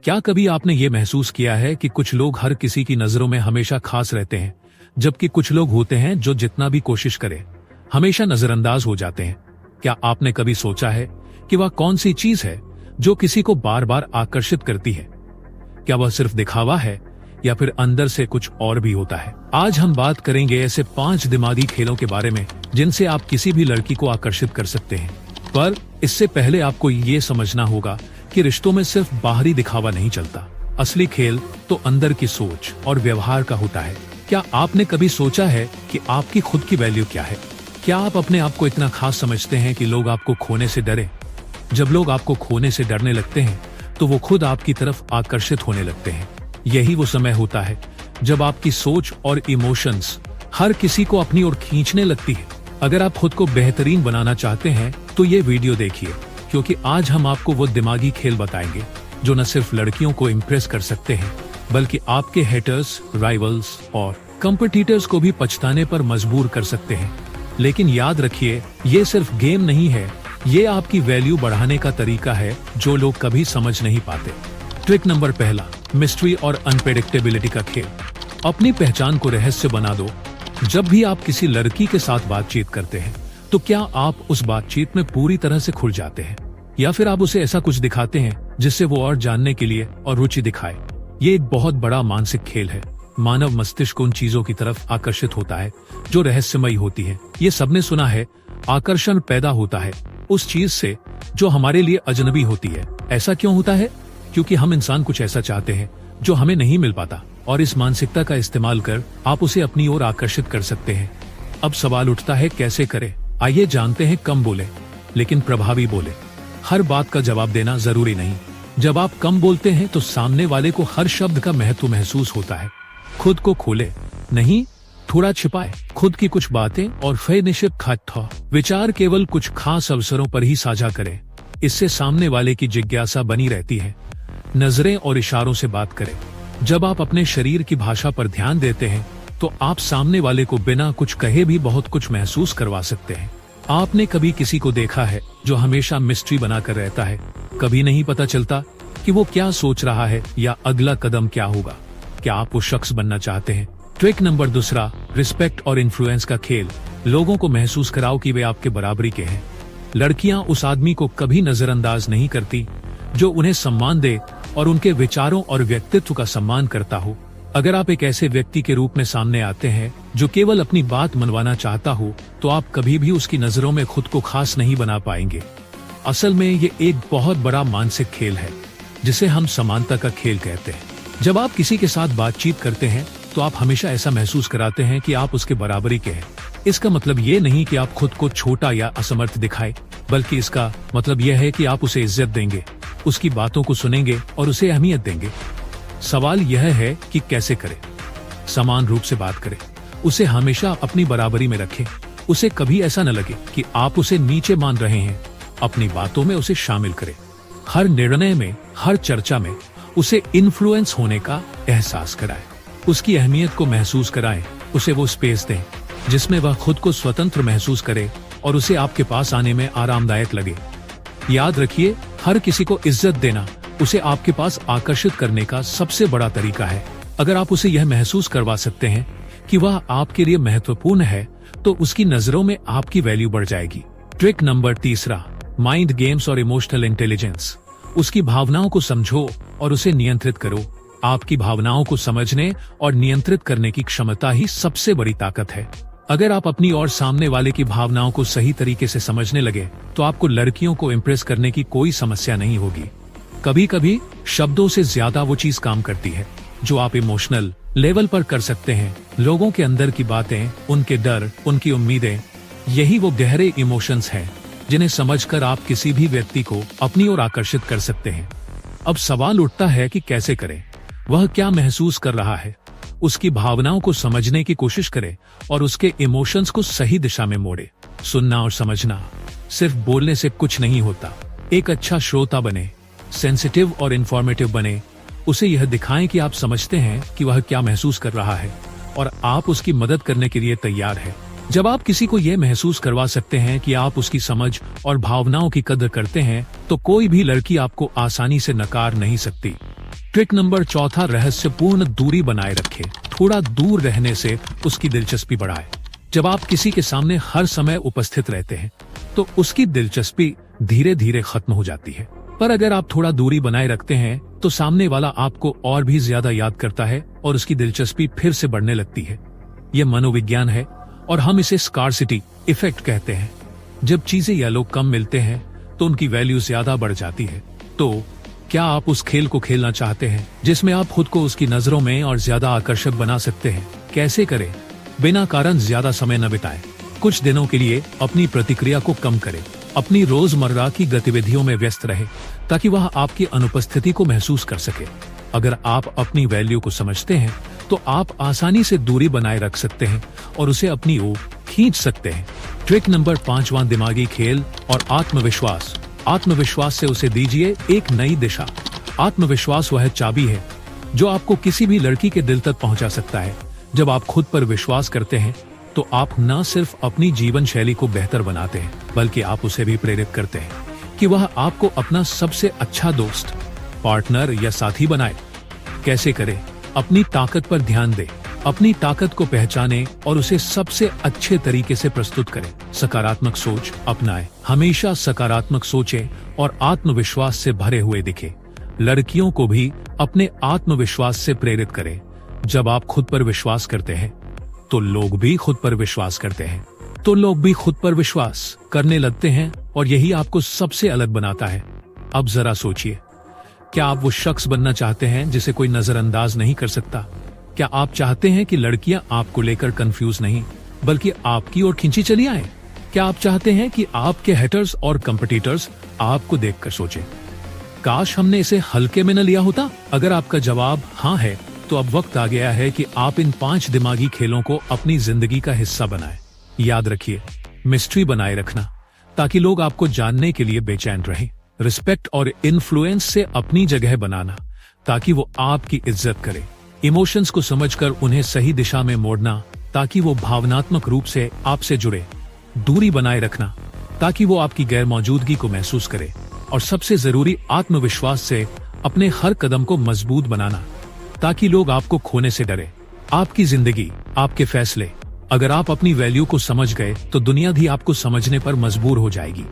क्या कभी आपने ये महसूस किया है कि कुछ लोग हर किसी की नजरों में हमेशा खास रहते हैं, जबकि कुछ लोग होते हैं जो जितना भी कोशिश करें हमेशा नजरअंदाज हो जाते हैं। क्या आपने कभी सोचा है कि वह कौन सी चीज है जो किसी को बार बार आकर्षित करती है? क्या वह सिर्फ दिखावा है या फिर अंदर से कुछ और भी होता है? आज हम बात करेंगे ऐसे 5 दिमागी खेलों के बारे में जिनसे आप किसी भी लड़की को आकर्षित कर सकते हैं। पर इससे पहले आपको ये समझना होगा कि रिश्तों में सिर्फ बाहरी दिखावा नहीं चलता। असली खेल तो अंदर की सोच और व्यवहार का होता है। क्या आपने कभी सोचा है कि आपकी खुद की वैल्यू क्या है? क्या आप अपने आप को इतना खास समझते हैं कि लोग आपको खोने से डरे? जब लोग आपको खोने से डरने लगते हैं तो वो खुद आपकी तरफ आकर्षित होने लगते हैं। यही वो समय होता है जब आपकी सोच और इमोशंस हर किसी को अपनी ओर खींचने लगती है। अगर आप खुद को बेहतरीन बनाना चाहते हैं तो ये वीडियो देखिए, क्योंकि आज हम आपको वो दिमागी खेल बताएंगे जो न सिर्फ लड़कियों को इम्प्रेस कर सकते हैं बल्कि आपके हेटर्स, राइवल्स और कंपटीटर्स को भी पछताने पर मजबूर कर सकते हैं। लेकिन याद रखिए, ये सिर्फ गेम नहीं है, ये आपकी वैल्यू बढ़ाने का तरीका है जो लोग कभी समझ नहीं पाते। ट्रिक नंबर 1, मिस्ट्री और अनप्रेडिक्टेबिलिटी का खेल। अपनी पहचान को रहस्य बना दो। जब भी आप किसी लड़की के साथ बातचीत करते हैं तो क्या आप उस बातचीत में पूरी तरह से खुल जाते हैं या फिर आप उसे ऐसा कुछ दिखाते हैं जिससे वो और जानने के लिए और रुचि दिखाए? ये एक बहुत बड़ा मानसिक खेल है। मानव मस्तिष्क उन चीजों की तरफ आकर्षित होता है जो रहस्यमयी होती है। ये सबने सुना है, आकर्षण पैदा होता है उस चीज से जो हमारे लिए अजनबी होती है। ऐसा क्यों होता है? क्योंकि हम इंसान कुछ ऐसा चाहते हैं जो हमें नहीं मिल पाता, और इस मानसिकता का इस्तेमाल कर आप उसे अपनी ओर आकर्षित कर सकते हैं। अब सवाल उठता है, कैसे करें? आइए जानते हैं। कम बोले लेकिन प्रभावी बोले। हर बात का जवाब देना जरूरी नहीं। जब आप कम बोलते हैं तो सामने वाले को हर शब्द का महत्व महसूस होता है। खुद को खोले, नहीं थोड़ा छिपाए। खुद की कुछ बातें और विचार केवल कुछ खास अवसरों पर ही साझा करें। इससे सामने वाले की जिज्ञासा बनी रहती है। नजरें और इशारों से बात करें। जब आप अपने शरीर की भाषा पर ध्यान देते हैं तो आप सामने वाले को बिना कुछ कहे भी बहुत कुछ महसूस करवा सकते हैं। आपने कभी किसी को देखा है जो हमेशा मिस्ट्री बनाकर रहता है? कभी नहीं पता चलता कि वो क्या सोच रहा है या अगला कदम क्या होगा। क्या आप वो शख्स बनना चाहते हैं? ट्रिक नंबर 2, रिस्पेक्ट और इन्फ्लुएंस का खेल। लोगों को महसूस कराओ कि वे आपके बराबरी के हैं। लड़कियां उस आदमी को कभी नजरअंदाज नहीं करती जो उन्हें सम्मान दे और उनके विचारों और व्यक्तित्व का सम्मान करता हो। अगर आप एक ऐसे व्यक्ति के रूप में सामने आते हैं जो केवल अपनी बात मनवाना चाहता हो तो आप कभी भी उसकी नजरों में खुद को खास नहीं बना पाएंगे। असल में ये एक बहुत बड़ा मानसिक खेल है जिसे हम समानता का खेल कहते हैं। जब आप किसी के साथ बातचीत करते हैं तो आप हमेशा ऐसा महसूस कराते हैं कि आप उसके बराबरी के हैं। इसका मतलब ये नहीं कि आप खुद को छोटा या असमर्थ दिखाएं, बल्कि इसका मतलब यह है कि आप उसे इज्जत देंगे, उसकी बातों को सुनेंगे और उसे अहमियत देंगे। सवाल यह है कि कैसे करें? समान रूप से बात करें। उसे हमेशा अपनी बराबरी में रखें। उसे कभी ऐसा न लगे कि आप उसे नीचे मान रहे हैं। अपनी बातों में उसे शामिल करें। हर निर्णय में, हर चर्चा में उसे इन्फ्लुएंस होने का एहसास कराएं। उसकी अहमियत को महसूस कराएं। उसे वो स्पेस दें जिसमें वह खुद को स्वतंत्र महसूस करे और उसे आपके पास आने में आरामदायक लगे। याद रखिए, हर किसी को इज्जत देना उसे आपके पास आकर्षित करने का सबसे बड़ा तरीका है। अगर आप उसे यह महसूस करवा सकते हैं कि वह आपके लिए महत्वपूर्ण है तो उसकी नजरों में आपकी वैल्यू बढ़ जाएगी। ट्रिक नंबर 3, माइंड गेम्स और इमोशनल इंटेलिजेंस। उसकी भावनाओं को समझो और उसे नियंत्रित करो। आपकी भावनाओं को समझने और नियंत्रित करने की क्षमता ही सबसे बड़ी ताकत है। अगर आप अपनी और सामने वाले की भावनाओं को सही तरीके से समझने लगे तो आपको लड़कियों को इम्प्रेस करने की कोई समस्या नहीं होगी। कभी कभी शब्दों से ज्यादा वो चीज काम करती है जो आप इमोशनल लेवल पर कर सकते हैं। लोगों के अंदर की बातें, उनके डर, उनकी उम्मीदें, यही वो गहरे इमोशंस हैं जिन्हें समझकर आप किसी भी व्यक्ति को अपनी ओर आकर्षित कर सकते हैं। अब सवाल उठता है कि कैसे करें? वह क्या महसूस कर रहा है? उसकी भावनाओं को समझने की कोशिश करें और उसके इमोशंस को सही दिशा में मोड़े। सुनना और समझना सिर्फ बोलने से कुछ नहीं होता। एक अच्छा श्रोता बने, सेंसिटिव और इंफॉर्मेटिव बने। उसे यह दिखाएं कि आप समझते हैं कि वह क्या महसूस कर रहा है और आप उसकी मदद करने के लिए तैयार हैं। जब आप किसी को यह महसूस करवा सकते हैं कि आप उसकी समझ और भावनाओं की कदर करते हैं तो कोई भी लड़की आपको आसानी से नकार नहीं सकती। ट्रिक नंबर 4, रहस्यपूर्ण दूरी बनाए रखें। थोड़ा दूर रहने से उसकी दिलचस्पी बढ़ाए। जब आप किसी के सामने हर समय उपस्थित रहते हैं तो उसकी दिलचस्पी धीरे धीरे खत्म हो जाती है। पर अगर आप थोड़ा दूरी बनाए रखते हैं तो सामने वाला आपको और भी ज्यादा याद करता है और उसकी दिलचस्पी फिर से बढ़ने लगती है। यह मनोविज्ञान है और हम इसे स्कार्सिटी इफेक्ट कहते हैं। जब चीजें या लोग कम मिलते हैं तो उनकी वैल्यू ज्यादा बढ़ जाती है। तो क्या आप उस खेल को खेलना चाहते हैं जिसमें आप खुद को उसकी नजरों में और ज्यादा आकर्षक बना सकते हैं? कैसे करें? बिना कारण ज्यादा समय न बिताएं। कुछ दिनों के लिए अपनी प्रतिक्रिया को कम करें। अपनी रोजमर्रा की गतिविधियों में व्यस्त रहे ताकि वह आपकी अनुपस्थिति को महसूस कर सके। अगर आप अपनी वैल्यू को समझते हैं तो आप आसानी से दूरी बनाए रख सकते हैं और उसे अपनी ओर खींच सकते हैं। ट्रिक नंबर 5, दिमागी खेल और आत्मविश्वास। आत्मविश्वास से उसे दीजिए एक नई दिशा। आत्मविश्वास वह चाबी है जो आपको किसी भी लड़की के दिल तक पहुंचा सकता है। जब आप खुद पर विश्वास करते हैं तो आप न सिर्फ अपनी जीवन शैली को बेहतर बनाते हैं बल्कि आप उसे भी प्रेरित करते हैं कि वह आपको अपना सबसे अच्छा दोस्त, पार्टनर या साथी बनाए। कैसे करें? अपनी ताकत पर ध्यान दें। अपनी ताकत को पहचानें और उसे सबसे अच्छे तरीके से प्रस्तुत करें। सकारात्मक सोच अपनाएं। हमेशा सकारात्मक सोचें और आत्मविश्वास से भरे हुए दिखें। लड़कियों को भी अपने आत्मविश्वास से प्रेरित करें। जब आप खुद पर विश्वास करते हैं तो लोग भी खुद पर विश्वास करते हैं। तो लोग भी खुद पर विश्वास करने लगते हैं और यही आपको सबसे अलग बनाता है। अब जरा सोचिए, क्या आप वो शख्स बनना चाहते हैं जिसे कोई नजरअंदाज नहीं कर सकता? क्या आप चाहते हैं कि लड़कियां आपको लेकर कंफ्यूज नहीं बल्कि आपकी ओर खींची चली आए? क्या आप चाहते हैं कि आपके हेटर्स और कंपटीटर्स आपको देखकर सोचें, काश हमने इसे हल्के में न लिया होता? अगर आपका जवाब हाँ है तो अब वक्त आ गया है कि आप इन 5 दिमागी खेलों को अपनी जिंदगी का हिस्सा बनाएं। याद रखिए, मिस्ट्री बनाए रखना ताकि लोग आपको जानने के लिए बेचैन रहें। रिस्पेक्ट और इन्फ्लुएंस से अपनी जगह बनाना ताकि वो आपकी इज्जत करें। इमोशंस को समझकर उन्हें सही दिशा में मोड़ना ताकि वो भावनात्मक रूप से आपसे जुड़े। दूरी बनाए रखना ताकि वो आपकी गैर मौजूदगी को महसूस करे। और सबसे जरूरी, आत्मविश्वास से अपने हर कदम को मजबूत बनाना ताकि लोग आपको खोने से डरे। आपकी जिंदगी, आपके फैसले। अगर आप अपनी वैल्यू को समझ गए तो दुनिया भी आपको समझने पर मजबूर हो जाएगी।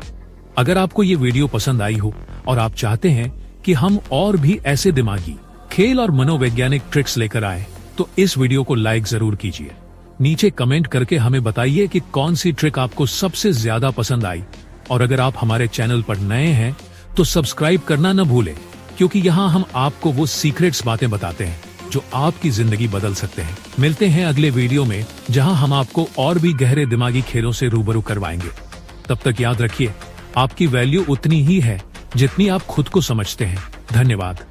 अगर आपको ये वीडियो पसंद आई हो और आप चाहते हैं कि हम और भी ऐसे दिमागी खेल और मनोवैज्ञानिक ट्रिक्स लेकर आए तो इस वीडियो को लाइक जरूर कीजिए। नीचे कमेंट करके हमें बताइए कि कौन सी ट्रिक आपको सबसे ज्यादा पसंद आई। और अगर आप हमारे चैनल पर नए हैं तो सब्सक्राइब करना न भूलें, क्योंकि यहाँ हम आपको वो सीक्रेट्स बातें बताते हैं जो आपकी जिंदगी बदल सकते हैं। मिलते हैं अगले वीडियो में जहां हम आपको और भी गहरे दिमागी खेलों से रूबरू करवाएंगे। तब तक याद रखिए, आपकी वैल्यू उतनी ही है जितनी आप खुद को समझते हैं। धन्यवाद।